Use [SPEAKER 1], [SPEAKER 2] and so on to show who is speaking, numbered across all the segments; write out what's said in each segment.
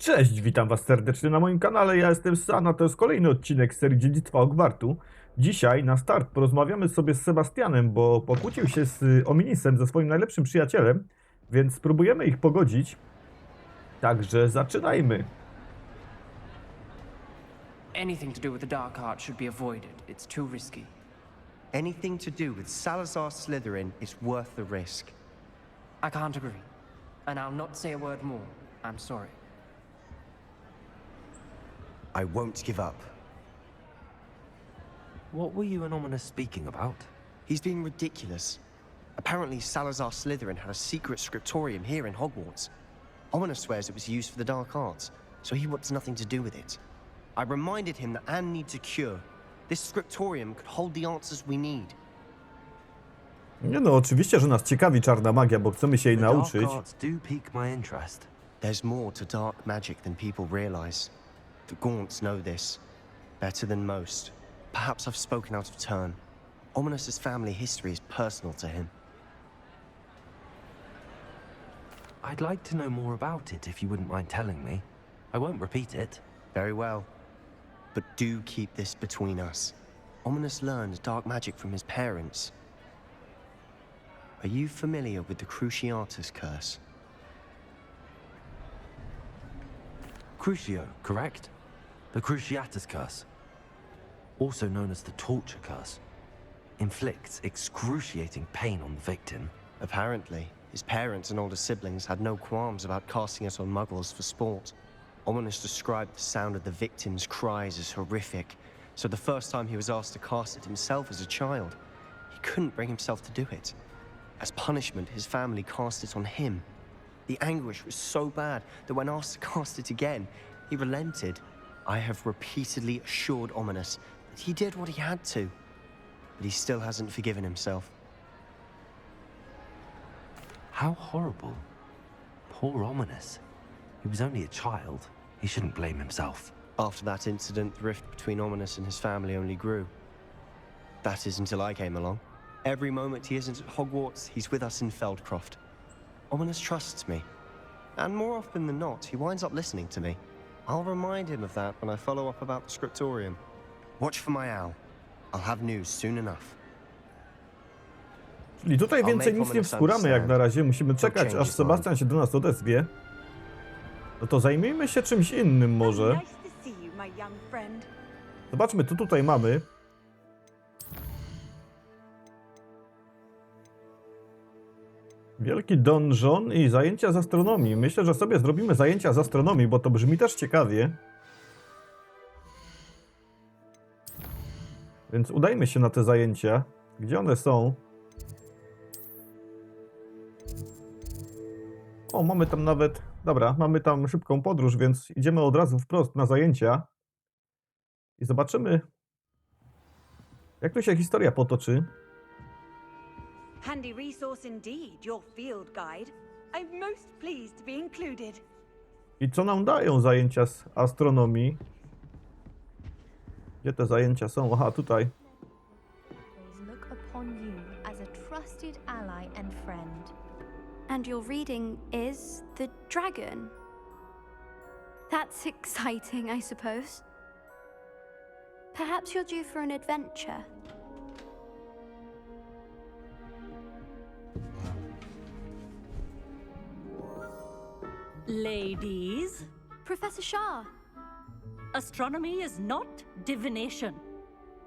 [SPEAKER 1] Cześć, witam was serdecznie na moim kanale, ja jestem Sana, to jest kolejny odcinek z serii Dziedzictwa Hogwartu. Dzisiaj na start porozmawiamy sobie z Sebastianem, bo pokłócił się z Ominisem, ze swoim najlepszym przyjacielem, więc spróbujemy ich pogodzić. Także zaczynajmy.
[SPEAKER 2] Anything to do with the dark art should be avoided. It's too risky.
[SPEAKER 3] Anything to do with Salazar Slytherin is worth the risk.
[SPEAKER 2] I can't agree. And I'll not say a word more. I'm sorry.
[SPEAKER 3] I won't give up.
[SPEAKER 4] What were you and Ominous speaking about?
[SPEAKER 3] He's being ridiculous. Apparently Salazar Slytherin had a secret scriptorium here in Hogwarts. Ominous swears it was used for the dark arts, so he wants nothing to do with it. I reminded him that Anne needs a cure. This scriptorium could hold the answers we need.
[SPEAKER 1] Nie no, oczywiście, że nas ciekawi czarna magia, bo chcemy się jej nauczyć.
[SPEAKER 4] Dark arts do pique my interest.
[SPEAKER 3] There's more to dark magic than people realize. The Gaunts know this better than most. Perhaps I've spoken out of turn. Ominous's family history is personal to him.
[SPEAKER 4] I'd like to know more about it if you wouldn't mind telling me. I won't repeat it.
[SPEAKER 3] Very well. But do keep this between us. Ominous learned dark magic from his parents. Are you familiar with the Cruciatus curse?
[SPEAKER 4] Crucio, correct? The Cruciatus curse. Also known as the torture curse. Inflicts excruciating pain on the victim.
[SPEAKER 3] Apparently, his parents and older siblings had no qualms about casting it on muggles for sport. Ominous described the sound of the victim's cries as horrific, so the first time he was asked to cast it himself as a child, he couldn't bring himself to do it. As punishment, his family cast it on him. The anguish was so bad that when asked to cast it again, he relented. I have repeatedly assured Ominous that he did what he had to, but he still hasn't forgiven himself.
[SPEAKER 4] How horrible. Poor Ominous. He was only a child. He shouldn't blame himself.
[SPEAKER 3] After that incident, the rift between Ominous and his family only grew. That is until I came along. Every moment he isn't at Hogwarts, he's with us in Feldcroft. Ominous trusts me. And more often than not, he winds up listening to me. I'll remind him of that when I follow up about the scriptorium. Watch for my owl. I'll have news soon enough.
[SPEAKER 1] Czyli tutaj więcej nic nie wskuramy jak na razie, musimy czekać aż Sebastian się do nas odezwie. No to zajmijmy się czymś innym może. Zobaczmy, co tutaj mamy. Wielki donżon i zajęcia z astronomii. Myślę, że sobie zrobimy zajęcia z astronomii, bo to brzmi też ciekawie. Więc udajmy się na te zajęcia. Gdzie one są? O, mamy tam nawet... Dobra, mamy tam szybką podróż, więc idziemy od razu wprost na zajęcia. I zobaczymy, jak tu się historia potoczy.
[SPEAKER 5] Handy resource indeed, your field guide. I'm most pleased to be included.
[SPEAKER 1] I co nam dają zajęcia z astronomii? Gdzie te zajęcia są? Aha, tutaj.
[SPEAKER 6] Look upon you as a trusted ally and friend. And your reading is the dragon. That's exciting, I suppose. Perhaps you're due for an adventure.
[SPEAKER 7] Ladies,
[SPEAKER 6] Professor Shah.
[SPEAKER 7] astronomy is not divination.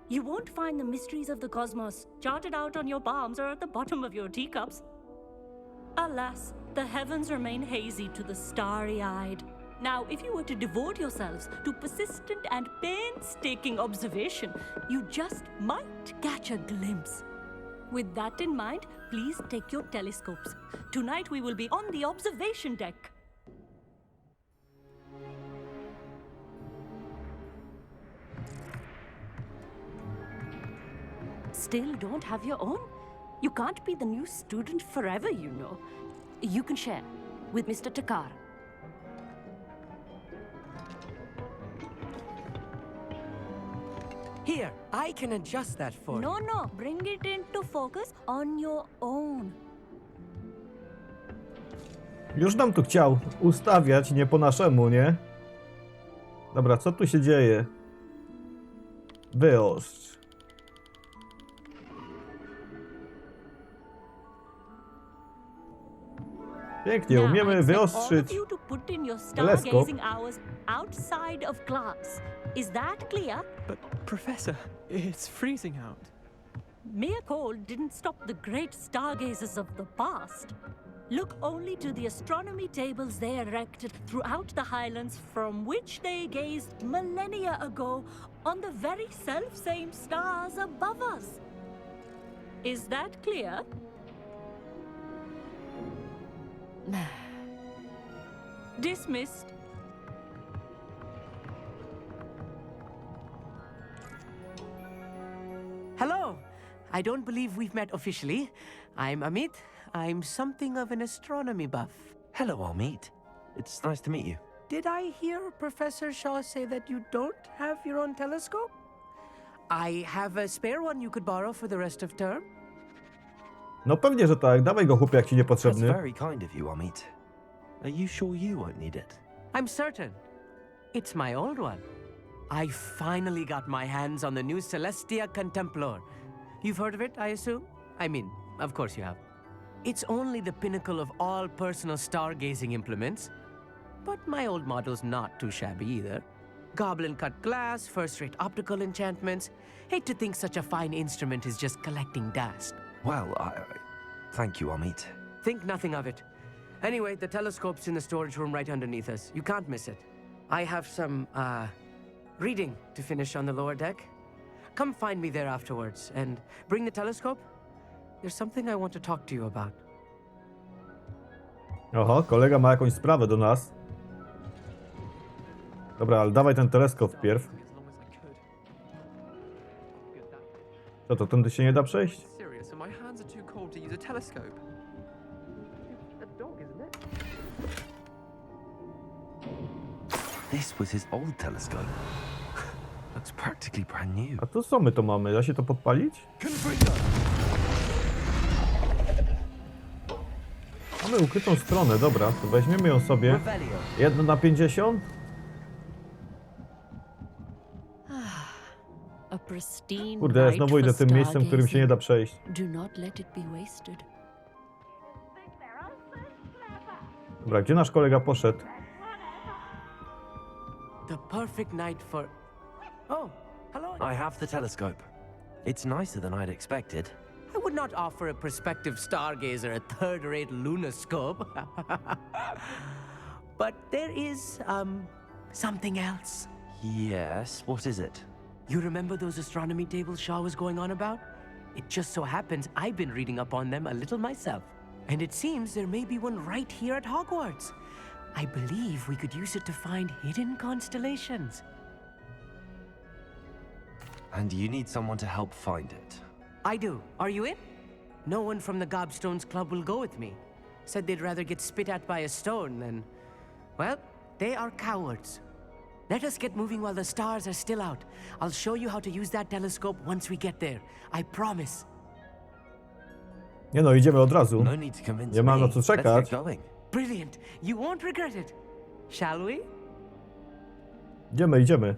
[SPEAKER 7] You won't find the mysteries of the cosmos charted out on your palms or at the bottom of your teacups. Alas, the heavens remain hazy to the starry-eyed. Now, if you were to devote yourselves to persistent and painstaking observation, you just might catch a glimpse. With that in mind, please take your telescopes. Tonight we will be on the observation deck. Still don't have your own? You can't be the new student forever, you know. You can share with Mr. Takar.
[SPEAKER 8] Here, I can adjust that for you.
[SPEAKER 7] No, bring it into focus on your own.
[SPEAKER 1] Już nam tu chciał ustawiać, nie po naszemu, nie? Dobra, co tu się dzieje? Wyostrz. Pięknie,
[SPEAKER 7] Now,
[SPEAKER 1] umiemy
[SPEAKER 7] I'd like all
[SPEAKER 1] wyostrzyć
[SPEAKER 7] of you to put in your
[SPEAKER 1] teleskop.
[SPEAKER 7] stargazing hours outside of class. Is that clear?
[SPEAKER 8] But, Professor, it's freezing out.
[SPEAKER 7] Mere cold didn't stop the great stargazers of the past. Look only to the astronomy tables they erected throughout the Highlands, from which they gazed millennia ago on the very self-same stars above us. Is that clear? Dismissed.
[SPEAKER 8] Hello. I don't believe we've met officially. I'm Amit. I'm something of an astronomy buff.
[SPEAKER 4] Hello, Amit. It's nice to meet you.
[SPEAKER 8] Did I hear Professor Shaw say that you don't have your own telescope? I have a spare one you could borrow for the rest of term.
[SPEAKER 1] No pewnie, że tak. Dawaj go, chłopie, jak ci
[SPEAKER 4] That's
[SPEAKER 1] niepotrzebny.
[SPEAKER 4] very kind of you, Amit. Are you sure you won't need it?
[SPEAKER 8] I'm certain. It's my old one. I finally got my hands on the new Celestia Contemplar. You've heard of it, I assume? I mean, of course you have. It's only the pinnacle of all personal stargazing implements. But my old model's not too shabby either. Goblin-cut glass, first-rate optical enchantments. Hate to think such a fine instrument is just collecting dust.
[SPEAKER 4] Well, thank you, Amit.
[SPEAKER 8] Think nothing of it. Anyway, the telescope's in the storage room right underneath us. You can't miss it. I have some, reading to finish on the lower deck. Come find me there afterwards, and bring the telescope. There's something I want to talk to you about.
[SPEAKER 1] Oho, kolega ma jakąś sprawę do nas. Dobra, ale dawaj ten teleskop wpierw. Co to, tędy się nie da przejść?
[SPEAKER 9] Serious, and my hands are too cold to use a telescope. A dog, isn't it?
[SPEAKER 4] This was his old telescope. Looks practically brand new.
[SPEAKER 1] A to co my to mamy? Da się to podpalić? Mamy ukrytą stronę, dobra, to weźmiemy ją sobie. Jedno na 50?
[SPEAKER 7] A pristine
[SPEAKER 1] Kurde, ja znowu idę tym miejscem, którym się nie da przejść.
[SPEAKER 7] Do not let it be wasted.
[SPEAKER 1] Dobra, gdzie nasz kolega poszedł?
[SPEAKER 8] The perfect night for... Oh, hello.
[SPEAKER 4] I have the telescope. It's nicer than I'd expected.
[SPEAKER 8] I would not offer a prospective stargazer a third-rate lunoscope. But there is, something else.
[SPEAKER 4] Yes, what is it?
[SPEAKER 8] You remember those astronomy tables Shaw was going on about? It just so happens I've been reading up on them a little myself. And it seems there may be one right here at Hogwarts. I believe we could use it to find hidden constellations.
[SPEAKER 4] And you need someone to help find it.
[SPEAKER 8] I do. Are you in? No one from the Gobstones Club will go with me. Said they'd rather get spit at by a stone than... Well, they are cowards. Let us get moving while the stars are still out. I'll show you how to use that telescope once we get there. I promise.
[SPEAKER 1] Nie no, idziemy od razu.
[SPEAKER 4] No need to convince
[SPEAKER 1] Nie ma
[SPEAKER 4] me.
[SPEAKER 1] na co
[SPEAKER 4] Let's
[SPEAKER 1] czekać.
[SPEAKER 4] get going.
[SPEAKER 8] Brilliant. You won't regret it. Shall we?
[SPEAKER 1] Idziemy, idziemy.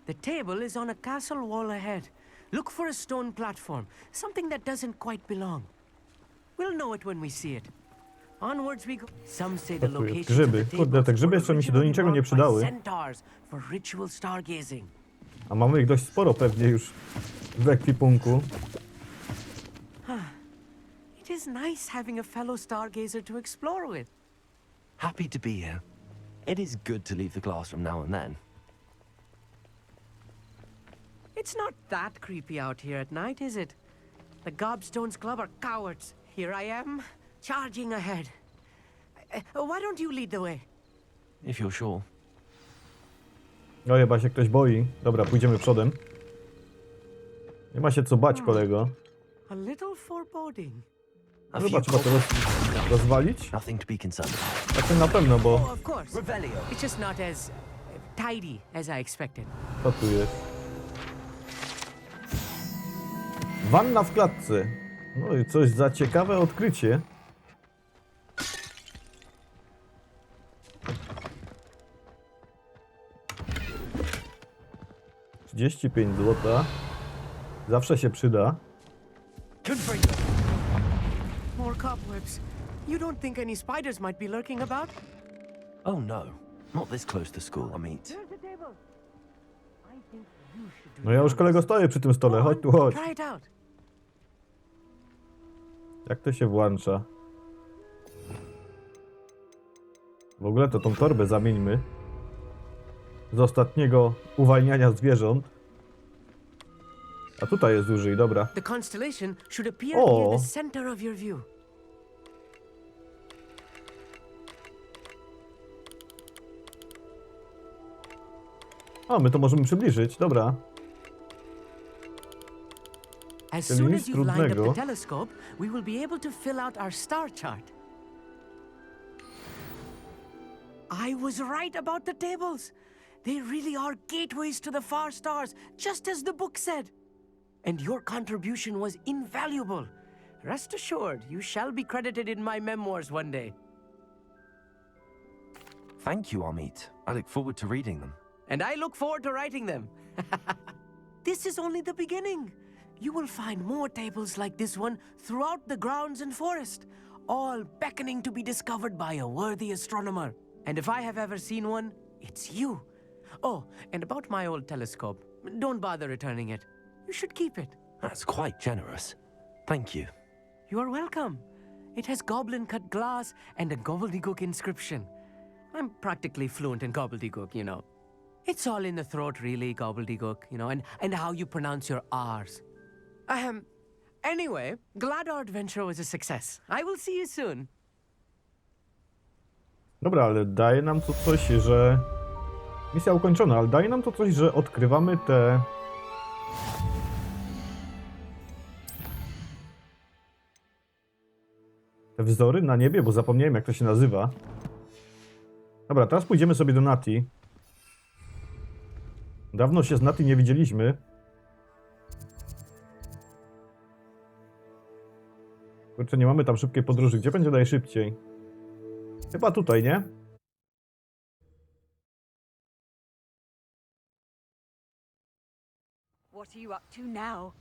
[SPEAKER 8] The table is on a castle wall ahead. Look for a stone platform, something that doesn't quite belong. We'll know it when we see it. Onwards we go. Some say the
[SPEAKER 1] Co tu jest?
[SPEAKER 8] location of
[SPEAKER 1] Grzyby.
[SPEAKER 8] the
[SPEAKER 1] Kurde, te
[SPEAKER 8] tables
[SPEAKER 1] grzyby
[SPEAKER 8] were
[SPEAKER 1] jeszcze mi się do
[SPEAKER 8] originally
[SPEAKER 1] niczego nie
[SPEAKER 8] marked by
[SPEAKER 1] przydały.
[SPEAKER 8] centaurs for ritual stargazing.
[SPEAKER 1] A mamy ich dość sporo pewnie już w ekwipunku.
[SPEAKER 8] It is nice having a fellow stargazer to explore with.
[SPEAKER 4] Happy to be here. It is good to leave the classroom now and then.
[SPEAKER 8] It's not that creepy out here at night, is it? The Gobstones Club are cowards. Here I am, charging ahead. Why don't you lead the way?
[SPEAKER 4] If you're sure.
[SPEAKER 1] No chyba się ktoś boi. Dobra, pójdziemy przodem. Nie ma się co bać, kolego.
[SPEAKER 8] A little foreboding.
[SPEAKER 4] A
[SPEAKER 1] Chyba
[SPEAKER 4] few
[SPEAKER 1] trzeba to rozwalić?
[SPEAKER 4] Nothing to be concerned about.
[SPEAKER 1] Tak to na pewno, bo
[SPEAKER 8] Oh, of course. It's just not as tidy, as I expected.
[SPEAKER 1] Co tu jest? Wanna w klatce. No i coś za ciekawe odkrycie. $35. Zawsze się przyda.
[SPEAKER 8] More cobwebs. You don't think any spiders might be lurking about?
[SPEAKER 4] Oh no, not this close to school, I mean.
[SPEAKER 1] No ja już kolego stoję przy tym stole. Chodź tu, chodź.
[SPEAKER 8] Try it out.
[SPEAKER 1] Jak to się włącza? W ogóle to tą torbę zamieńmy. Z ostatniego uwalniania zwierząt. A tutaj jest dłużej, dobra.
[SPEAKER 8] The constellation should appear
[SPEAKER 1] O.
[SPEAKER 8] near the center of your view.
[SPEAKER 1] O, my to możemy przybliżyć, dobra.
[SPEAKER 8] As
[SPEAKER 1] Czyli
[SPEAKER 8] soon
[SPEAKER 1] nic
[SPEAKER 8] as you've lined up
[SPEAKER 1] trudnego.
[SPEAKER 8] the telescope, we will be able to fill out our star chart. I was right about the tables. They really are gateways to the far stars, just as the book said. And your contribution was invaluable. Rest assured, you shall be credited in my memoirs one day.
[SPEAKER 4] Thank you, Amit. I look forward to reading them.
[SPEAKER 8] And I look forward to writing them. This is only the beginning. You will find more tables like this one throughout the grounds and forest, all beckoning to be discovered by a worthy astronomer. And if I have ever seen one, it's you. Oh, and about my old telescope, don't bother returning it. You should keep it.
[SPEAKER 4] That's quite generous. Thank you.
[SPEAKER 8] You are welcome. It has goblin-cut glass and a gobbledygook inscription. I'm practically fluent in gobbledygook, you know. It's all in the throat, really, gobbledygook, you know, and how you pronounce your R's. Anyway, glad our adventure was a success. I will see you soon.
[SPEAKER 1] Dobra, ale daje nam to coś, że... Misja ukończona, ale daje nam to coś, że odkrywamy te... Te wzory na niebie, bo zapomniałem jak to się nazywa. Dobra, teraz pójdziemy sobie do Nati. Dawno się z Nati nie widzieliśmy. Kurczę, nie mamy tam szybkiej podróży. Gdzie będzie najszybciej? Chyba tutaj, nie?
[SPEAKER 5] What are you up to now?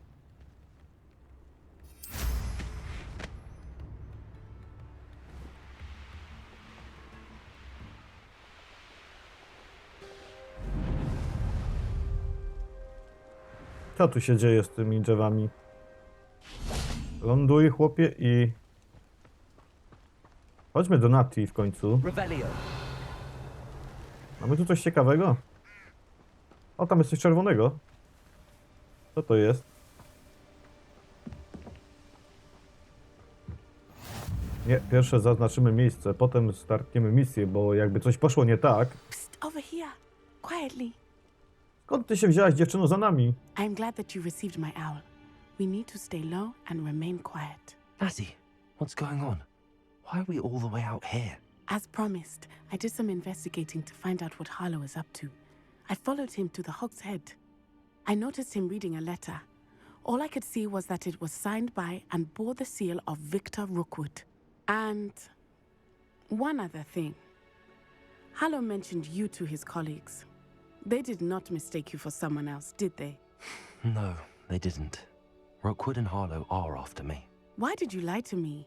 [SPEAKER 1] Co tu się dzieje z tymi drzewami? Ląduj, chłopie, i... Chodźmy do Nati w końcu. Mamy tu coś ciekawego? O, tam jest coś czerwonego. Co to jest? Nie, pierwsze zaznaczymy miejsce, potem startniemy misję, bo jakby coś poszło nie tak...
[SPEAKER 10] Psst, over here, quietly.
[SPEAKER 1] Skąd ty się wzięłaś, dziewczyno, za nami?
[SPEAKER 10] I'm glad that you received my owl. We need to stay low and remain quiet.
[SPEAKER 4] Natty, what's going on? Why are we all the way out here?
[SPEAKER 10] As promised, I did some investigating to find out what Harlow is up to. I followed him to the Hog's Head. I noticed him reading a letter. All I could see was that it was signed by and bore the seal of Victor Rookwood. And one other thing. Harlow mentioned you to his colleagues. They did not mistake you for someone else, did they?
[SPEAKER 4] No, they didn't. Rookwood and Harlow are after me.
[SPEAKER 10] Why did you lie to me?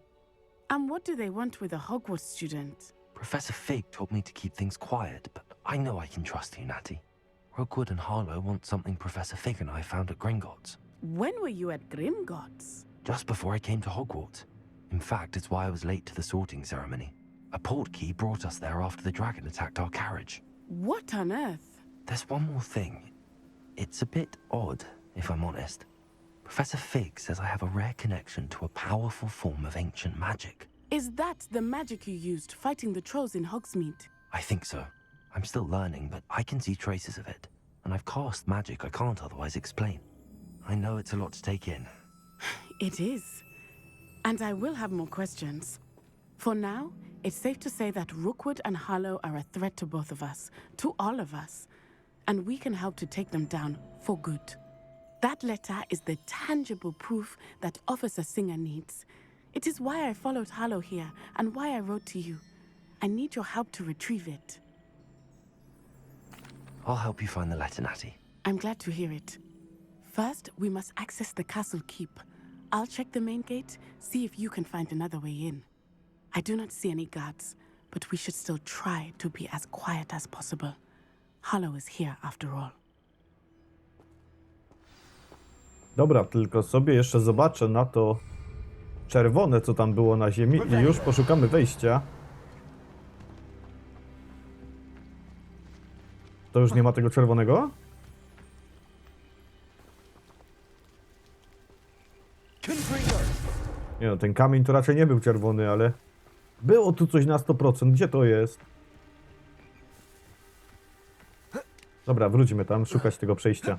[SPEAKER 10] And what do they want with a Hogwarts student?
[SPEAKER 4] Professor Fig told me to keep things quiet, but I know I can trust you, Natty. Rookwood and Harlow want something Professor Fig and I found at Gringotts.
[SPEAKER 10] When were you at Grimgotts?
[SPEAKER 4] Just before I came to Hogwarts. In fact, it's why I was late to the sorting ceremony. A portkey brought us there after the dragon attacked our carriage.
[SPEAKER 10] What on earth?
[SPEAKER 4] There's one more thing. It's a bit odd, if I'm honest. Professor Fig says I have a rare connection to a powerful form of ancient magic.
[SPEAKER 10] Is that the magic you used fighting the trolls in Hogsmeade?
[SPEAKER 4] I think so. I'm still learning, but I can see traces of it. And I've cast magic I can't otherwise explain. I know it's a lot to take in.
[SPEAKER 10] It is. And I will have more questions. For now, It's safe to say that Rookwood and Harlow are a threat to both of us, to all of us, and we can help to take them down for good. That letter is the tangible proof that Officer Singer needs. It is why I followed Harlow here and why I wrote to you. I need your help to retrieve it.
[SPEAKER 4] I'll help you find the letter, Natty.
[SPEAKER 10] I'm glad to hear it. First, we must access the castle keep. I'll check the main gate, see if you can find another way in. I do not see any guards, but we should still try to be as quiet as possible. Harlow is here after all.
[SPEAKER 1] Dobra, tylko sobie jeszcze zobaczę na to czerwone, co tam było na ziemi i już poszukamy wejścia. To już nie ma tego czerwonego? Nie no, ten kamień to raczej nie był czerwony, ale było tu coś na 100%. Gdzie to jest? Dobra, wróćmy tam, szukać tego przejścia.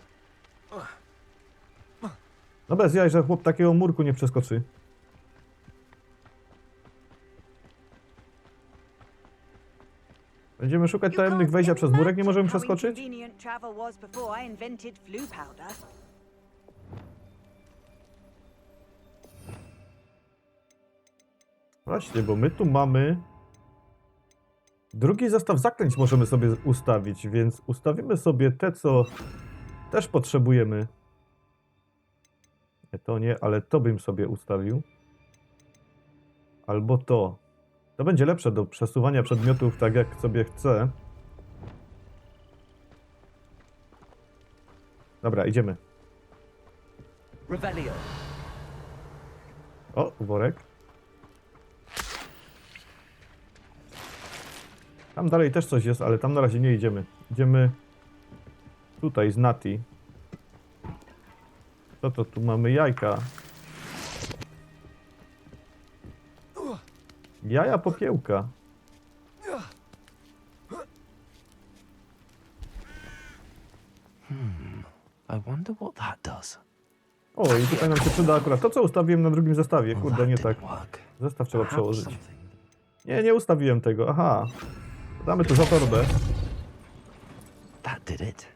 [SPEAKER 1] No bez jaj, że chłop takiego murku nie przeskoczy. Będziemy szukać tajemnych wejścia przez murek, nie możemy przeskoczyć? Właśnie, bo my tu mamy... Drugi zestaw zaklęć możemy sobie ustawić, więc ustawimy sobie te, co też potrzebujemy. Nie, to nie, ale to bym sobie ustawił. Albo to. To będzie lepsze do przesuwania przedmiotów tak, jak sobie chcę. Dobra, idziemy. O, worek. Tam dalej też coś jest, ale tam na razie nie idziemy. Idziemy tutaj z Natty. Co to tu mamy? Jajka. Jaja popiełka.
[SPEAKER 4] I wonder what that does.
[SPEAKER 1] O, i tutaj nam się przyda akurat to, co ustawiłem na drugim zestawie. Kurde, nie tak. Zestaw trzeba przełożyć. Nie, nie ustawiłem tego. Aha. Damy tu za torbę.
[SPEAKER 4] That did it.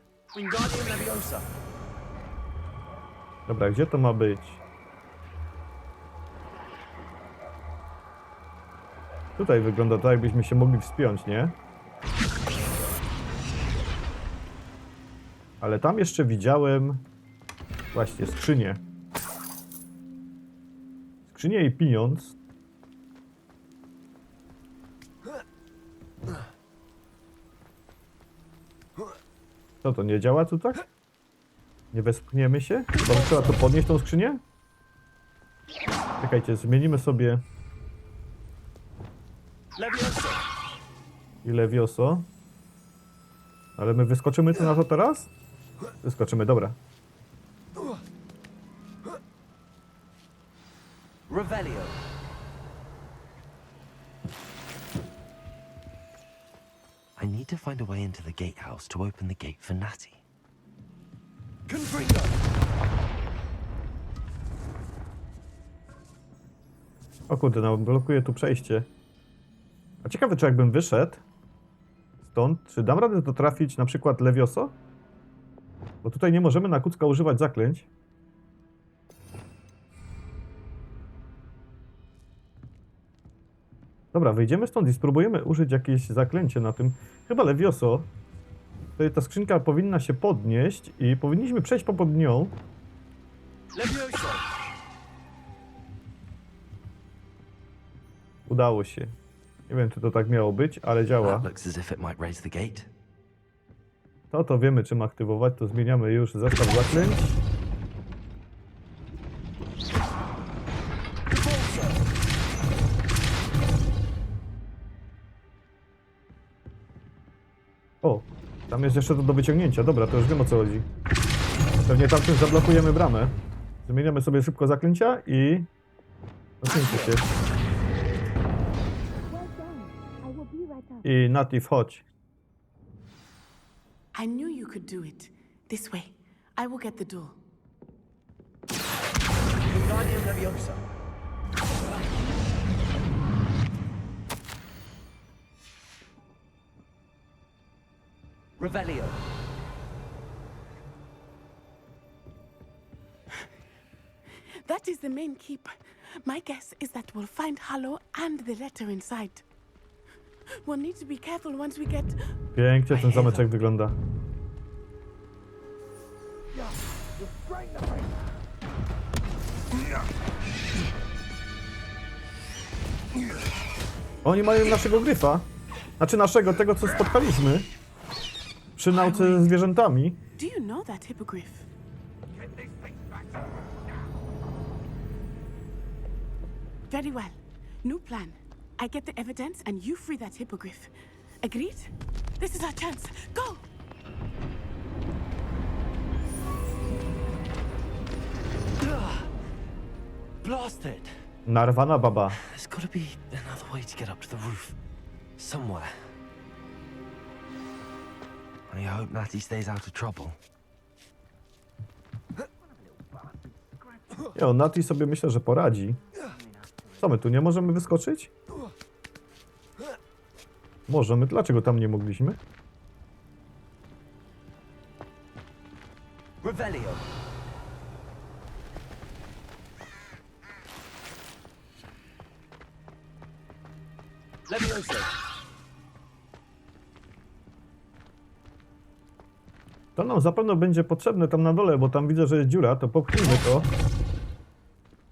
[SPEAKER 1] Dobra, gdzie to ma być? Tutaj wygląda tak, jakbyśmy się mogli wspiąć, nie? Ale tam jeszcze widziałem... Właśnie, skrzynię. Skrzynię i pieniądz. Co to, nie działa tu tak? Nie wespchniemy się? Chyba trzeba to podnieść, tą skrzynię? Czekajcie, zmienimy sobie... I Levioso. Ale my wyskoczymy tu na to teraz? Wyskoczymy, dobra.
[SPEAKER 4] I need to find a way into the gatehouse to open the gate for Natty.
[SPEAKER 1] O kurde, no blokuje tu przejście. A ciekawe, czy jakbym wyszedł stąd, czy dam radę to trafić na przykład Levioso? Bo tutaj nie możemy na kucka używać zaklęć. Dobra, wyjdziemy stąd i spróbujemy użyć jakieś zaklęcie na tym. Chyba Levioso. Tutaj ta skrzynka powinna się podnieść i powinniśmy przejść pod nią.
[SPEAKER 11] Levioso.
[SPEAKER 1] Udało się. Nie wiem, czy to tak miało być, ale działa. To wiemy, czym aktywować, to zmieniamy już zestaw zaklęć. O, tam jest jeszcze to do wyciągnięcia. Dobra, to już wiem, o co chodzi. Pewnie tamtym zablokujemy bramę. Zmieniamy sobie szybko zaklęcia i... Odsuńcie się. I Natty, wchodź.
[SPEAKER 10] I knew you could do it. This way. I will get the door.
[SPEAKER 4] Revelio.
[SPEAKER 10] That is the main keep. My guess is that we'll find Harlow and the letter inside. We'll need to be careful once we get...
[SPEAKER 1] Pięknie ten zameczek wygląda. Oni mają naszego gryfa. Znaczy naszego, tego co spotkaliśmy. Przy nauce ze zwierzętami.
[SPEAKER 10] Do you know that hippogriff? Very well. New plan. I get the evidence and you free that hippogriff. Agreed? This is our chance. Go!
[SPEAKER 4] Blasted!
[SPEAKER 1] Narwana baba.
[SPEAKER 4] There's gotta be another way to get up to the roof. Somewhere. I hope Natty stays out of trouble.
[SPEAKER 1] Jo, Nati sobie myślę, że poradzi. Co my tu nie możemy wyskoczyć? Możemy. Dlaczego tam nie mogliśmy?
[SPEAKER 4] Revelio.
[SPEAKER 11] Levioso.
[SPEAKER 1] To nam zapewne będzie potrzebne tam na dole, bo tam widzę, że jest dziura, to popchnijmy to.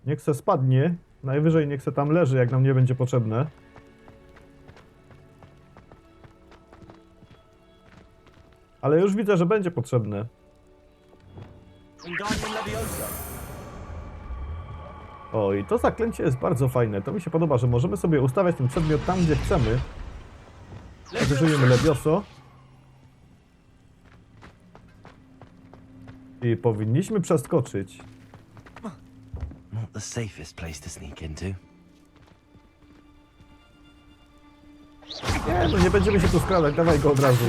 [SPEAKER 1] Niech se spadnie. Najwyżej niech se tam leży, jak nam nie będzie potrzebne. Ale już widzę, że będzie potrzebne.
[SPEAKER 11] Wingardium Leviosa.
[SPEAKER 1] O, i to zaklęcie jest bardzo fajne. To mi się podoba, że możemy sobie ustawiać ten przedmiot tam, gdzie chcemy. Użyjemy Levioso. I powinniśmy przeskoczyć.
[SPEAKER 4] Not the safest place to sneak into.
[SPEAKER 1] Nie, no nie będziemy się tu skradać, dawaj go od razu.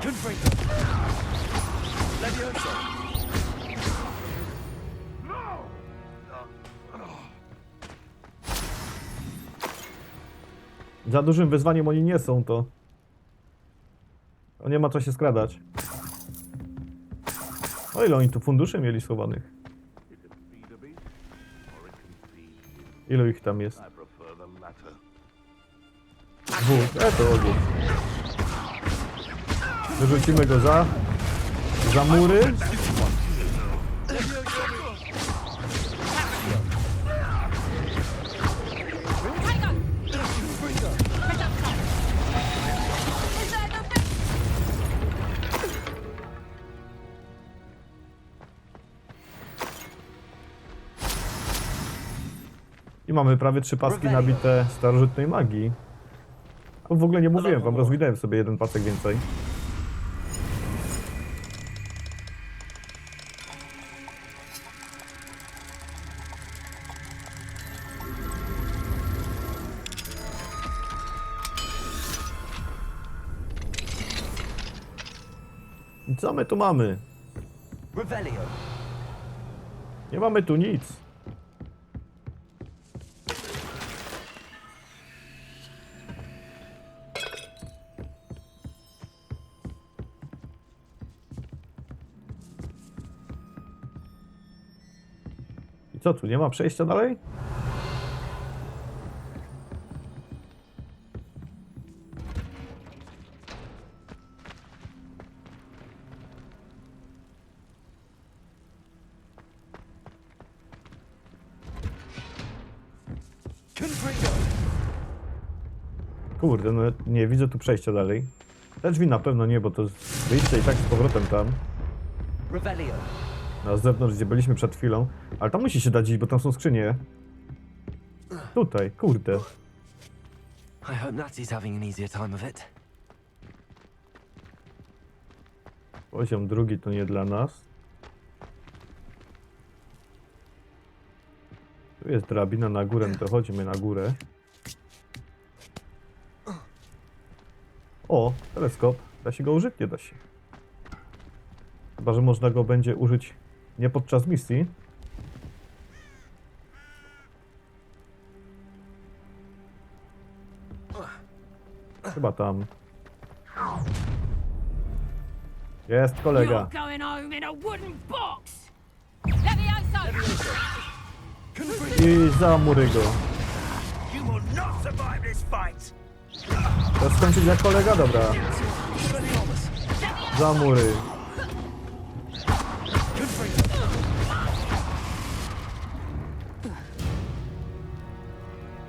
[SPEAKER 11] Confringo. Levioso.
[SPEAKER 1] Za dużym wyzwaniem oni nie są, to... nie ma co się skradać. O ile oni tu funduszy mieli schowanych? Ilu ich tam jest? Dwóch. To ogień. Wyrzucimy go za mury. I mamy prawie 3 paski nabite starożytnej magii. O, w ogóle nie mówiłem wam, rozwinąłem sobie jeden pasek więcej. I co my tu mamy?
[SPEAKER 4] Revelio.
[SPEAKER 1] Nie mamy tu nic. I co tu, nie ma przejścia dalej? Kurde, no nie widzę tu przejścia dalej. Te drzwi na pewno nie, bo to wyjście i tak z powrotem tam.
[SPEAKER 4] Revelio.
[SPEAKER 1] Na zewnątrz, gdzie byliśmy przed chwilą. Ale tam musi się dać iść, bo tam są skrzynie. Tutaj, kurde.
[SPEAKER 4] I hope Natty's having an easier time of it.
[SPEAKER 1] Poziom drugi to nie dla nas. Tu jest drabina na górę, no to chodźmy na górę. O, teleskop. Da się go użyć? Nie da się. Chyba, że można go będzie użyć nie podczas misji. Chyba tam. Jest kolega.
[SPEAKER 7] going home in a wooden box.
[SPEAKER 1] I za mury go. To skończyć jak kolega? Dobra. Za mury.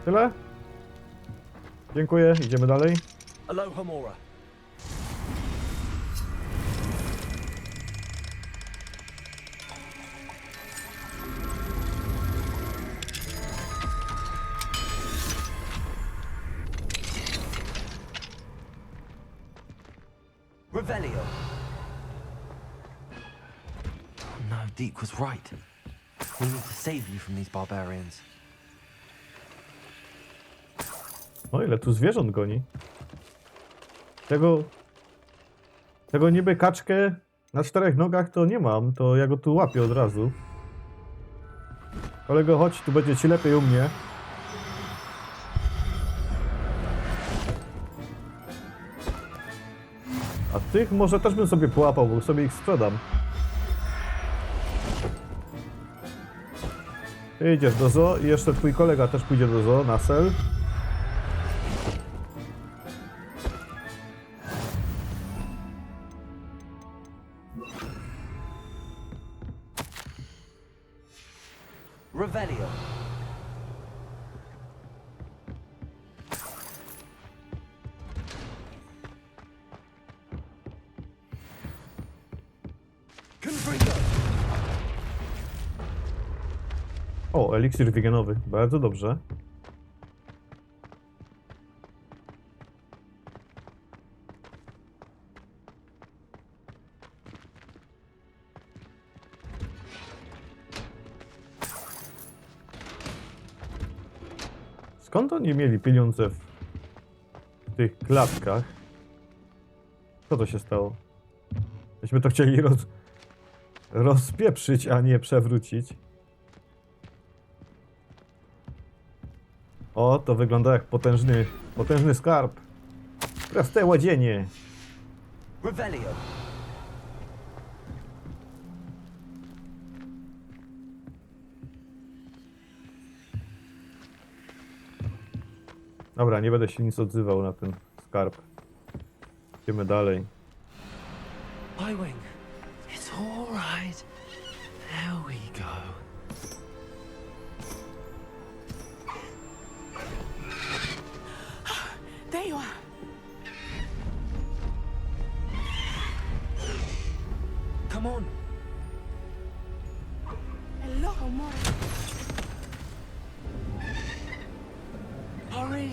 [SPEAKER 1] Tyle? Dziękuję, idziemy dalej.
[SPEAKER 11] Aloha Mora.
[SPEAKER 4] Revelio. No, Deke was right. We need to save you from these barbarians.
[SPEAKER 1] O, ile tu zwierząt goni. Tego niby kaczkę na 4 nogach to nie mam, to ja go tu łapię od razu. Kolego, chodź, tu będzie ci lepiej u mnie. A tych może też bym sobie połapał, bo sobie ich sprzedam. Ty idziesz do zoo i jeszcze twój kolega też pójdzie do zoo, na sel.
[SPEAKER 4] Revelio.
[SPEAKER 1] O, eliksir wigenowy. Bardzo dobrze. Skąd oni mieli pieniądze w tych klatkach? Co to się stało? Myśmy to chcieli rozpieprzyć, a nie przewrócić. O, to wygląda jak potężny skarb. Proste ładzienie.
[SPEAKER 4] Revelio.
[SPEAKER 1] Dobra, nie będę się nic odzywał na ten skarb. Idziemy dalej.
[SPEAKER 4] Highwing. It's all right. There we go.
[SPEAKER 10] There you are.
[SPEAKER 4] Come on.
[SPEAKER 10] Aloha Mora.
[SPEAKER 4] Hurry.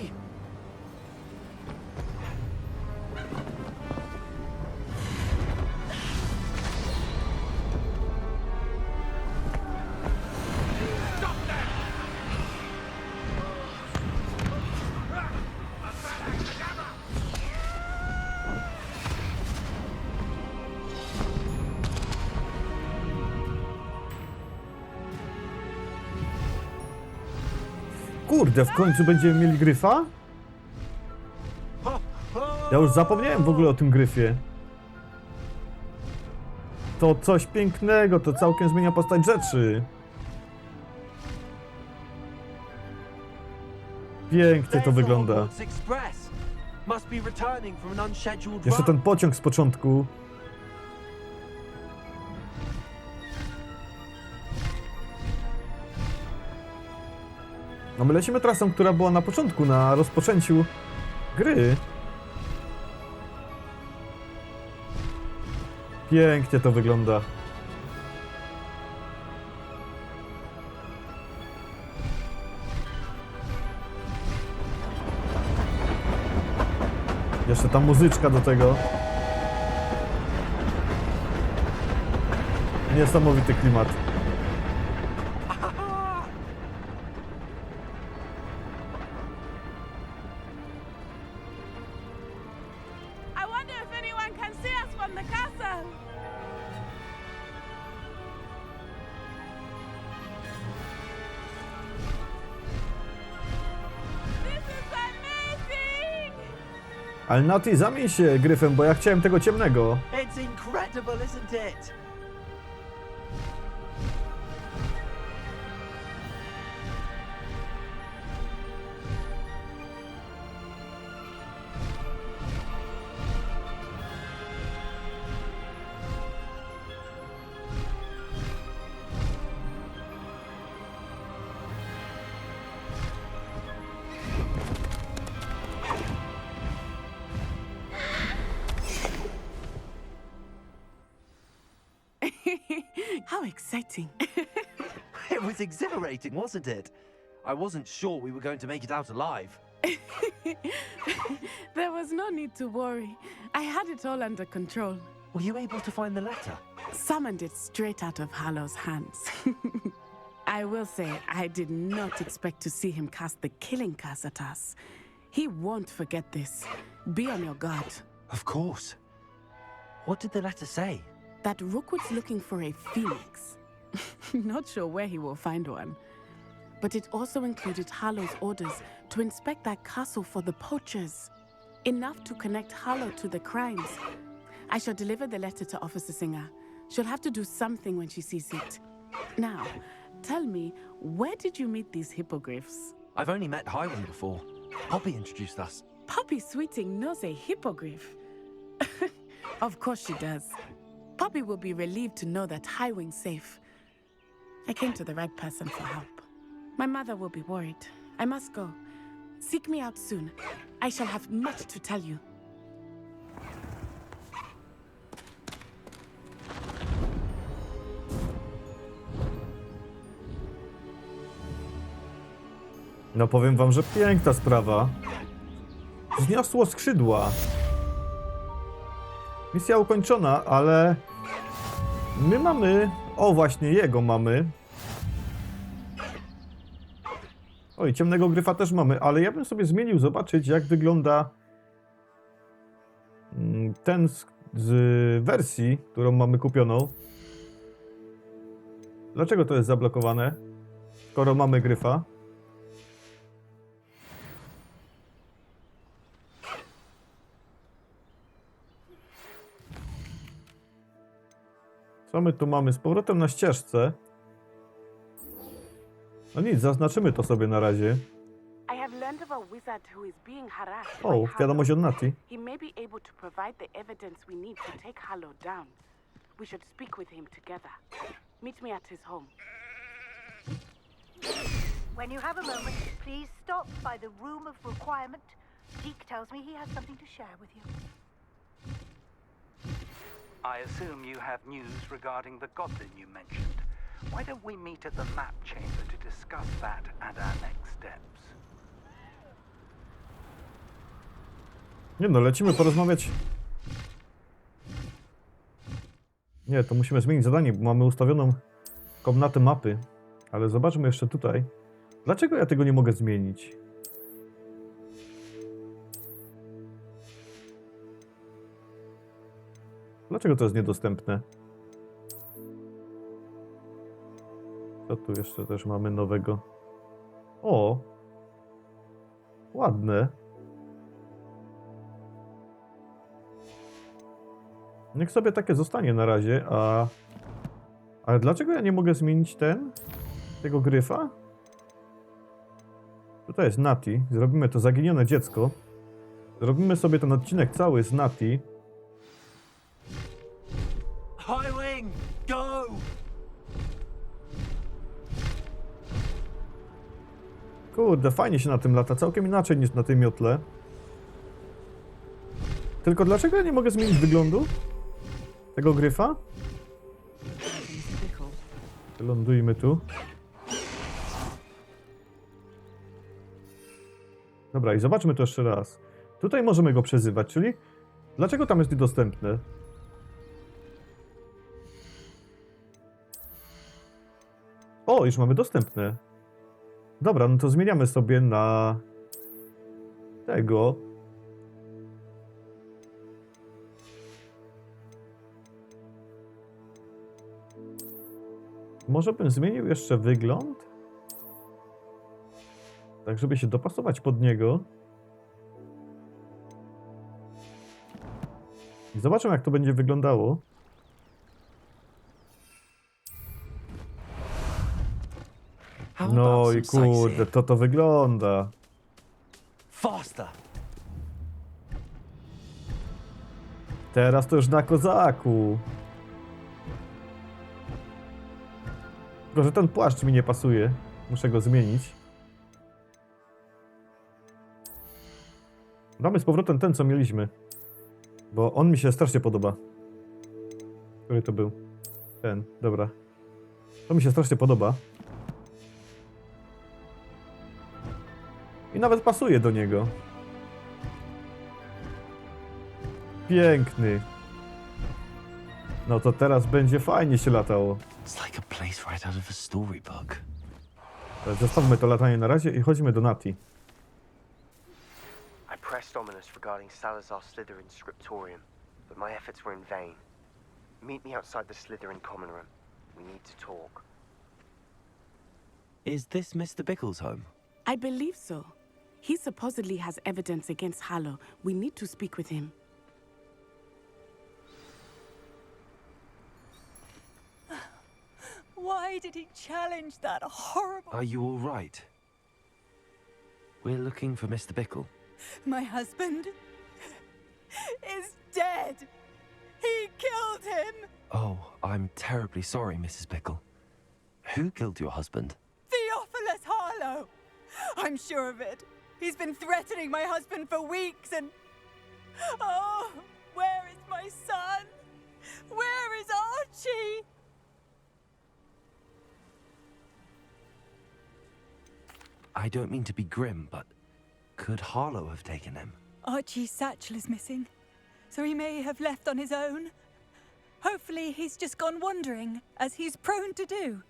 [SPEAKER 1] Kurde, w końcu będziemy mieli gryfa? Ja już zapomniałem w ogóle o tym gryfie. To coś pięknego, to całkiem zmienia postać rzeczy. Pięknie to wygląda. Jeszcze ten pociąg z początku. No my lecimy trasą, która była na początku, na rozpoczęciu gry. Pięknie to wygląda. Jeszcze ta muzyczka do tego. Niesamowity klimat. Ale Nati, zamień się gryfem, bo ja chciałem tego ciemnego.
[SPEAKER 11] It's incredible, isn't it?
[SPEAKER 10] How exciting.
[SPEAKER 4] It was exhilarating, wasn't it? I wasn't sure we were going to make it out alive.
[SPEAKER 10] There was no need to worry. I had it all under control.
[SPEAKER 4] Were you able to find the letter?
[SPEAKER 10] Summoned it straight out of Hallow's hands. I will say, I did not expect to see him cast the killing curse at us. He won't forget this. Be on your guard.
[SPEAKER 4] Of course. What did the letter say?
[SPEAKER 10] That Rookwood's looking for a phoenix. Not sure where he will find one. But it also included Hallow's orders to inspect that castle for the poachers. Enough to connect Hallow to the crimes. I shall deliver the letter to Officer Singer. She'll have to do something when she sees it. Now, tell me, where did you meet these hippogriffs?
[SPEAKER 4] I've only met Highwing before. Poppy introduced us.
[SPEAKER 10] Poppy Sweeting knows a hippogriff. Of course she does. Poppy will be relieved to know that Highwing's safe. I came to the right person for help. My mother will be worried. I must go. Seek me out soon. I shall have much to tell you.
[SPEAKER 1] No powiem wam, że piękna sprawa. Zniosło skrzydła. Misja ukończona, ale my mamy... O, właśnie jego mamy. Oj, ciemnego gryfa też mamy, ale ja bym sobie zmienił, zobaczyć jak wygląda ten z wersji, którą mamy kupioną. Dlaczego to jest zablokowane, skoro mamy gryfa? Co my tu mamy? Z powrotem na ścieżce. No nic, zaznaczymy to sobie na razie. O, wiadomość od Nati.
[SPEAKER 10] He may be able to provide the evidence we need to take Hallow down. We should speak with him together. Meet me at his home.
[SPEAKER 12] When you have a moment, please stop by the room of requirement. Deke tells me he has something to share with you.
[SPEAKER 13] I assume you have news regarding the goblin you mentioned. Why don't we meet at the map chamber to discuss that and our next steps?
[SPEAKER 1] Nie no, lecimy porozmawiać. Nie, to musimy zmienić zadanie, bo mamy ustawioną komnatę mapy. Ale zobaczmy jeszcze tutaj. Dlaczego ja tego nie mogę zmienić? Dlaczego to jest niedostępne? Co tu jeszcze też mamy nowego? O! Ładne. Niech sobie takie zostanie na razie, a... Ale dlaczego ja nie mogę zmienić tego gryfa? Tutaj jest Nati. Zrobimy to zaginione dziecko. Zrobimy sobie ten odcinek cały z Nati.
[SPEAKER 11] Highwing, go!
[SPEAKER 1] Kurde, fajnie się na tym lata. Całkiem inaczej niż na tej miotle. Tylko dlaczego ja nie mogę zmienić wyglądu tego gryfa? Lądujmy tu. Dobra, i zobaczmy to jeszcze raz. Tutaj możemy go przezywać, czyli dlaczego tam jest niedostępne? O, już mamy dostępne. Dobra, no to zmieniamy sobie na tego. Może bym zmienił jeszcze wygląd? Tak, żeby się dopasować pod niego. I zobaczymy, jak to będzie wyglądało. No i kurde, to wygląda.
[SPEAKER 4] Faster.
[SPEAKER 1] Teraz to już na kozaku. Tylko, że ten płaszcz mi nie pasuje. Muszę go zmienić. Damy z powrotem ten, co mieliśmy. Bo on mi się strasznie podoba. Który to był? Ten, dobra. To mi się strasznie podoba. I nawet pasuje do niego. Piękny. No to teraz będzie fajnie się latało.
[SPEAKER 4] It's like a place right out of a storybook.
[SPEAKER 1] Zostawmy to latanie na razie i chodźmy do Nati.
[SPEAKER 3] I pressed ominous regarding Salazar Slytherin's scriptorium, but my efforts were in vain. Meet me outside the Slytherin common room. We need to talk.
[SPEAKER 4] Is this Mr. Bickle's home?
[SPEAKER 10] I believe so. He supposedly has evidence against Harlow. We need to speak with him.
[SPEAKER 14] Why did he challenge that horrible...
[SPEAKER 4] Are you all right? We're looking for Mr. Bickle.
[SPEAKER 14] My husband is dead. He killed him.
[SPEAKER 4] Oh, I'm terribly sorry, Mrs. Bickle. Who killed your husband?
[SPEAKER 14] Theophilus Harlow. I'm sure of it. He's been threatening my husband for weeks and... Oh, where is my son? Where is Archie?
[SPEAKER 4] I don't mean to be grim, but could Harlow have taken him?
[SPEAKER 14] Archie's satchel is missing, so he may have left on his own. Hopefully he's just gone wandering, as he's prone to do.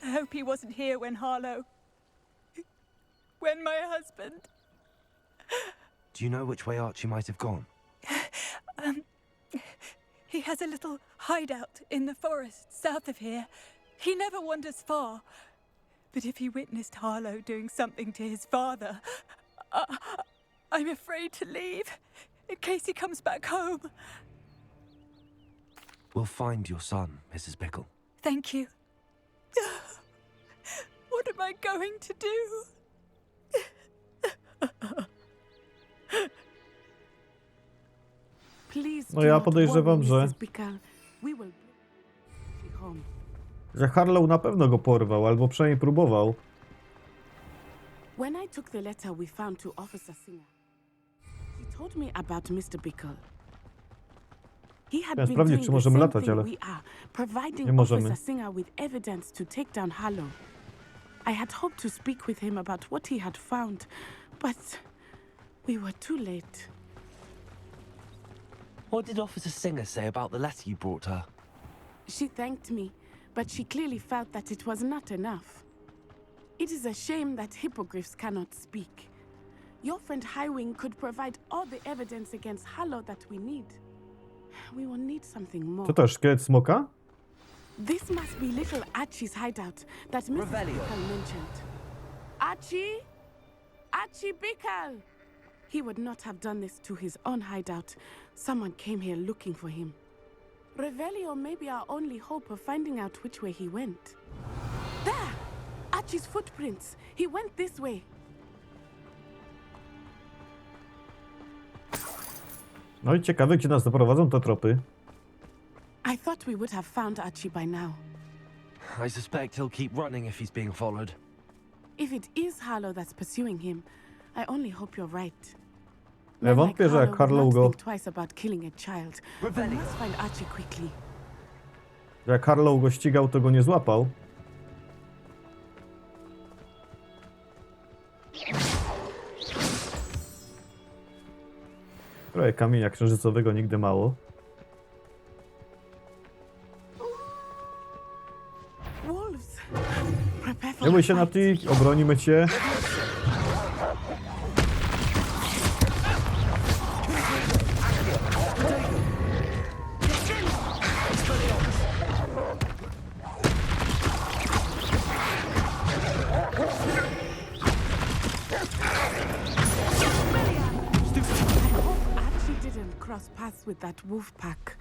[SPEAKER 14] I hope he wasn't here when Harlow... when my husband...
[SPEAKER 4] Do you know which way Archie might have gone?
[SPEAKER 14] He has a little hideout in the forest south of here. He never wanders far. But if he witnessed Harlow doing something to his father, I'm afraid to leave, in case he comes back home.
[SPEAKER 4] We'll find your son, Mrs. Bickle.
[SPEAKER 14] Thank you. What am I going to do?
[SPEAKER 10] Please
[SPEAKER 1] No
[SPEAKER 10] do
[SPEAKER 1] ja
[SPEAKER 10] not
[SPEAKER 1] podejrzewam,
[SPEAKER 10] worry,
[SPEAKER 1] że...
[SPEAKER 10] Mrs. Bickle. We will bring you home.
[SPEAKER 1] że Harlow na pewno go porwał, albo przynajmniej próbował.
[SPEAKER 10] When I took the letter we found to Officer Singer, he told me about Mr. Bickle. He had been
[SPEAKER 1] sprawdzić,
[SPEAKER 10] doing
[SPEAKER 1] czy
[SPEAKER 10] the
[SPEAKER 1] możemy
[SPEAKER 10] same
[SPEAKER 1] latać,
[SPEAKER 10] thing
[SPEAKER 1] ale
[SPEAKER 10] we are, providing
[SPEAKER 1] nie możemy.
[SPEAKER 10] Officer Singer with evidence to take down Harlow. I had hoped to speak with him about what he had found, but we were too late.
[SPEAKER 4] What did Officer Singer say about the letter you brought her?
[SPEAKER 10] She thanked me, but she clearly felt that it was not enough. It is a shame that hippogriffs cannot speak. Your friend Highwing could provide all the evidence against Harlow that we need. We will need something more.
[SPEAKER 1] Co to, szkielet smoka?
[SPEAKER 10] This must be little Archie's hideout that Mr. Bickle mentioned. Archie? Archie Bickle! He would not have done this to his own hideout. Someone came here looking for him. Revelio may be our only hope of finding out which way he went. There! Archie's footprints. He went this way.
[SPEAKER 1] No i ciekawe, gdzie nas doprowadzą te tropy.
[SPEAKER 10] I thought we would have found Archie by now.
[SPEAKER 4] I suspect he'll keep running if he's being followed.
[SPEAKER 10] If it is Harlow that's pursuing him, I only hope you're right.
[SPEAKER 1] Ja wątpię, że jak Harlow go...
[SPEAKER 10] Think twice about killing a child. We must find Archie quickly.
[SPEAKER 1] Jak Harlow go ścigał, to go nie złapał. Trochę kamienia księżycowego nigdy mało.
[SPEAKER 10] Wolves.
[SPEAKER 1] Nie bój się, Nati, obronimy cię.
[SPEAKER 10] Paths with that wolf pack.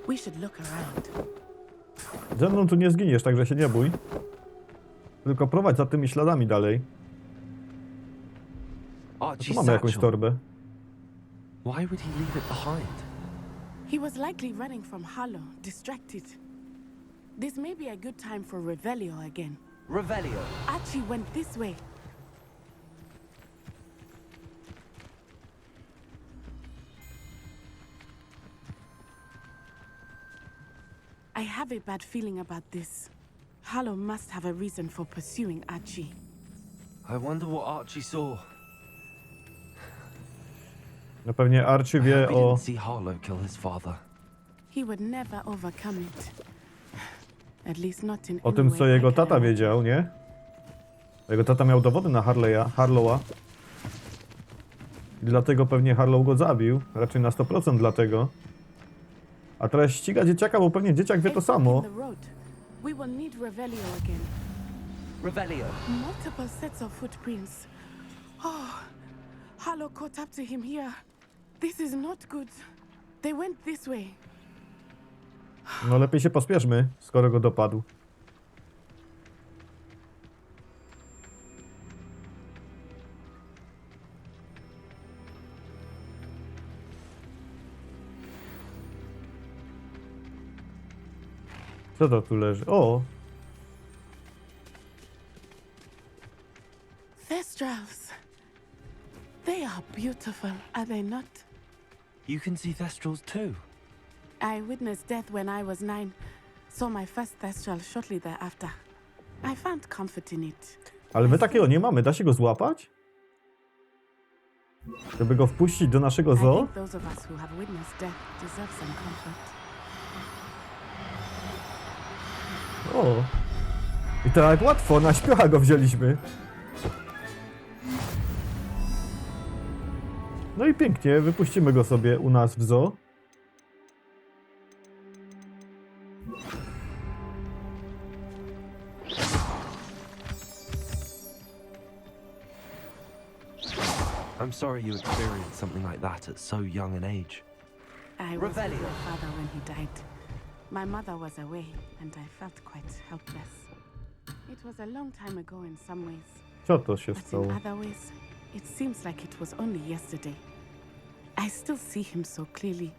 [SPEAKER 10] We should look around.
[SPEAKER 1] Ze mną tu nie zginiesz, także się nie bój. Tylko prowadź za tymi śladami dalej. Tu mamy jakąś torbę.
[SPEAKER 4] Why would he leave it behind?
[SPEAKER 10] He was likely running from Harlow, distracted. This may be a good time for Revelio again.
[SPEAKER 11] Revelio.
[SPEAKER 10] Archie went this way. I have a bad feeling about this. Harlow must have a reason for pursuing Archie.
[SPEAKER 4] I wonder what Archie saw.
[SPEAKER 1] No pewnie Archie
[SPEAKER 4] I
[SPEAKER 1] wie
[SPEAKER 4] hope he
[SPEAKER 1] o...
[SPEAKER 4] didn't see Harlow kill his father.
[SPEAKER 10] He would never overcome it. At least not in
[SPEAKER 1] O tym, co jego tata wiedział, nie? Jego tata miał dowody na Harlowa. I dlatego pewnie Harlow go zabił. Raczej na 100% dlatego. A teraz ściga dzieciaka, bo pewnie dzieciak wie to samo.
[SPEAKER 10] We will need Revelio again.
[SPEAKER 11] Revelio.
[SPEAKER 10] Multiple sets of footprints. Oh, Harlow caught up to him here. This is not good. They went this way.
[SPEAKER 1] No lepiej się pospieszmy, skoro go dopadł. Co to tu leży? O!
[SPEAKER 10] Thestrals. They are beautiful, are they not?
[SPEAKER 4] You can see Thestrals too.
[SPEAKER 10] I witnessed death when I was 9. Saw my first Thestral shortly thereafter. I found comfort in it.
[SPEAKER 1] Ale my takiego nie mamy. Da się go złapać? Żeby go wpuścić do naszego
[SPEAKER 10] I
[SPEAKER 1] zoo?
[SPEAKER 10] think those of us who have witnessed death deserve some comfort.
[SPEAKER 1] O! I to jak łatwo, na śpiocha go wzięliśmy. No i pięknie, wypuścimy go sobie u nas w zoo.
[SPEAKER 4] I'm sorry you experienced something like that at so young an age.
[SPEAKER 10] I was with my father when he died. My mother was away, and I felt quite helpless. It was a long time ago in some ways.
[SPEAKER 1] Co to się
[SPEAKER 10] But
[SPEAKER 1] stało?
[SPEAKER 10] in other ways, it seems like it was only yesterday. I still see him so clearly.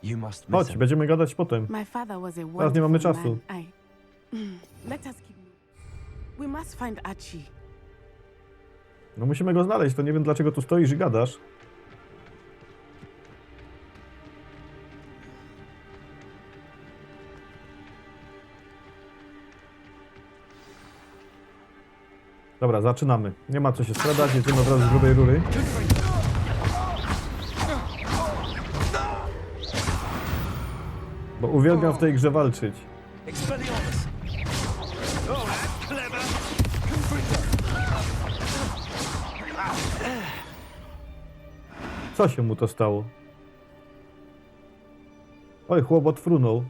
[SPEAKER 4] You must miss
[SPEAKER 1] Chodź,
[SPEAKER 4] him.
[SPEAKER 1] będziemy gadać potem.
[SPEAKER 10] My father was a
[SPEAKER 1] Teraz nie mamy
[SPEAKER 10] wonderful
[SPEAKER 1] czasu.
[SPEAKER 10] man. Let us keep moving. We must find Archie.
[SPEAKER 1] No musimy go znaleźć, to nie wiem dlaczego tu stoisz i gadasz. Dobra, zaczynamy. Nie ma co się sprzedać, jedziemy od razu z grubej rury. Bo uwielbiam w tej grze walczyć. Co się mu to stało? Oj, chłopot frunął.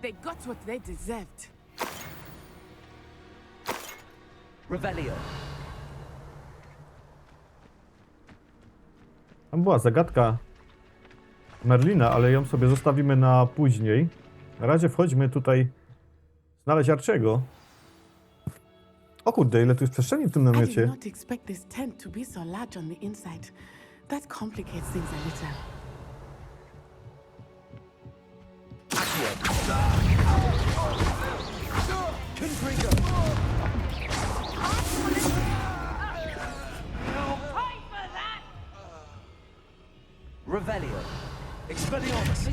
[SPEAKER 10] They got what they deserved.
[SPEAKER 11] Revelio.
[SPEAKER 1] Tam była zagadka Merlina, ale ją sobie zostawimy na później. Na razie wchodźmy tutaj znaleźć Archiego. O kurde, ile tu jest przestrzeni w tym
[SPEAKER 10] I did
[SPEAKER 1] namiocie.
[SPEAKER 10] not expect this tent to be so large on the inside. That complicates things a little.
[SPEAKER 11] Revelio. Expelliarmus.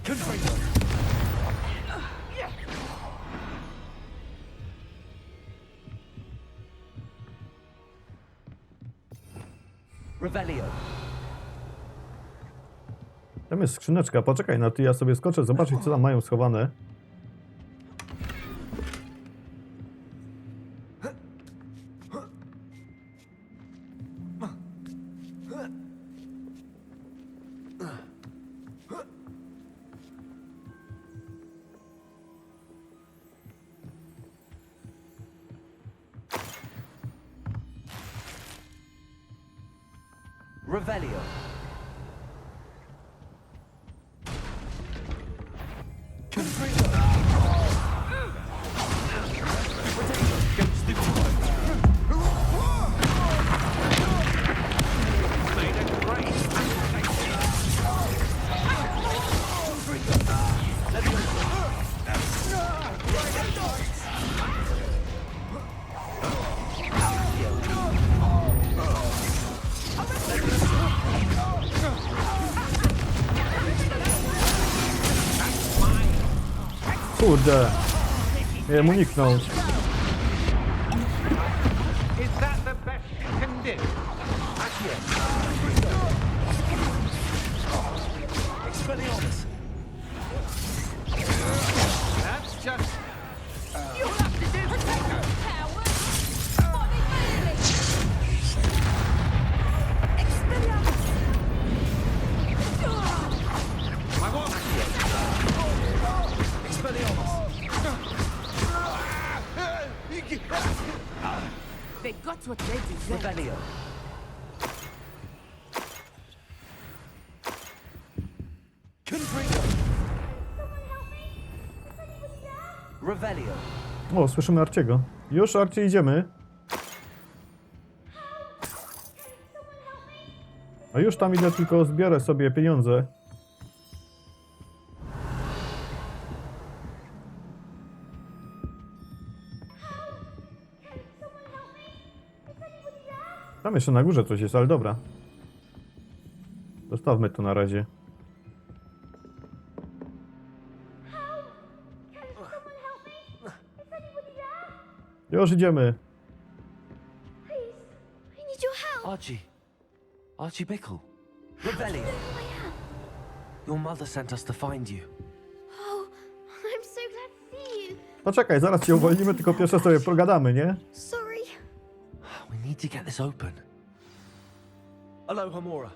[SPEAKER 11] Confringo. Revelio.
[SPEAKER 1] Tam jest skrzyneczka, poczekaj, no to ja sobie skoczę, zobaczyć co tam mają schowane.
[SPEAKER 11] Revelio.
[SPEAKER 1] Kurde, miałem uniknąć.
[SPEAKER 13] Is that the best you can do?
[SPEAKER 11] Expelliarmus.
[SPEAKER 13] That's just...
[SPEAKER 14] You'll have to do the coward!
[SPEAKER 13] I want...
[SPEAKER 10] They got what they deserve.
[SPEAKER 11] Revelio. Revelio.
[SPEAKER 1] O, słyszymy Arciego. Już, Arcie, idziemy. A już tam idę, tylko zbiorę sobie pieniądze. Tam jeszcze na górze coś jest, ale dobra. Zostawmy to na razie. Już idziemy.
[SPEAKER 6] I need your help.
[SPEAKER 4] Archie. Archie Bickle.
[SPEAKER 11] Revelio.
[SPEAKER 4] Your mother sent us to find you.
[SPEAKER 6] Oh, I'm so glad to see you.
[SPEAKER 1] Poczekaj, zaraz cię uwolnimy, tylko pierwsze sobie pogadamy, nie?
[SPEAKER 6] Sorry.
[SPEAKER 4] We need to get this open.
[SPEAKER 11] Aloha Mora.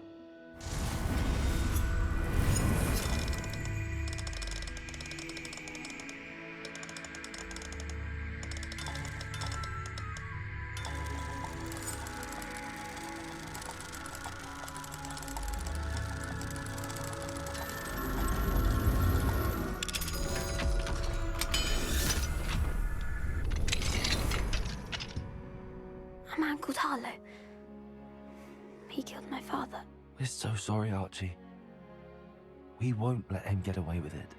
[SPEAKER 6] A man called Harlow. He killed my father.
[SPEAKER 4] We're so sorry, Archie. We won't let him get away with it.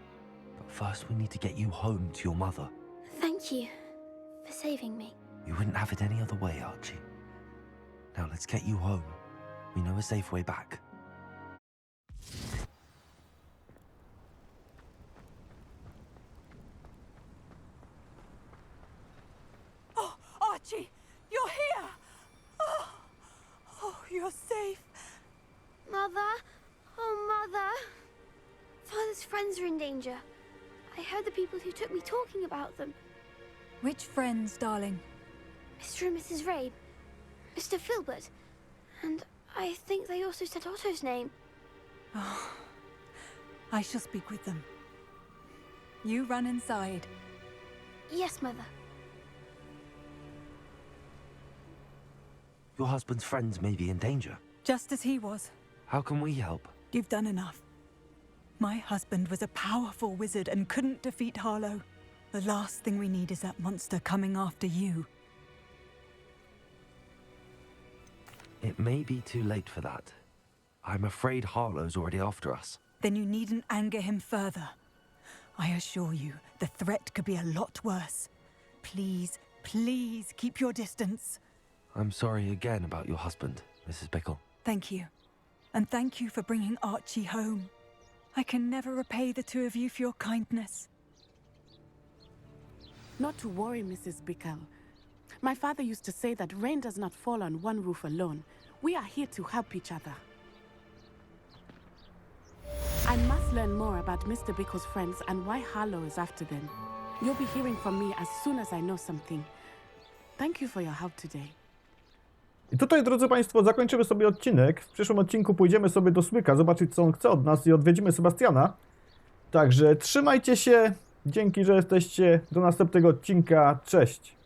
[SPEAKER 4] But first we need to get you home to your mother.
[SPEAKER 6] Thank you for saving me.
[SPEAKER 4] We wouldn't have it any other way, Archie. Now let's get you home. We know a safe way back.
[SPEAKER 14] Oh, Archie, you're here! Oh, you're safe.
[SPEAKER 6] Mother? Oh, Mother. Father's friends are in danger. I heard the people who took me talking about them.
[SPEAKER 14] Which friends, darling?
[SPEAKER 6] Mr. and Mrs. Rabe, Mr. Filbert, and I think they also said Otto's name.
[SPEAKER 14] Oh, I shall speak with them. You run inside.
[SPEAKER 6] Yes, Mother.
[SPEAKER 4] Your husband's friends may be in danger.
[SPEAKER 14] Just as he was.
[SPEAKER 4] How can we help?
[SPEAKER 14] You've done enough. My husband was a powerful wizard and couldn't defeat Harlow. The last thing we need is that monster coming after you.
[SPEAKER 4] It may be too late for that. I'm afraid Harlow's already after us.
[SPEAKER 14] Then you needn't anger him further. I assure you, the threat could be a lot worse. Please, please keep your distance.
[SPEAKER 4] I'm sorry again about your husband, Mrs. Bickle.
[SPEAKER 14] Thank you. And thank you for bringing Archie home. I can never repay the two of you for your kindness.
[SPEAKER 10] Not to worry, Mrs. Bickle. My father used to say that rain does not fall on one roof alone. We are here to help each other. I must learn more about Mr. Bickle's friends and why Harlow is after them. You'll be hearing from me as soon as I know something. Thank you for your help today.
[SPEAKER 1] I tutaj, drodzy Państwo, zakończymy sobie odcinek. W przyszłym odcinku pójdziemy sobie do Smyka, zobaczyć, co on chce od nas i odwiedzimy Sebastiana. Także trzymajcie się. Dzięki, że jesteście. Do następnego odcinka. Cześć.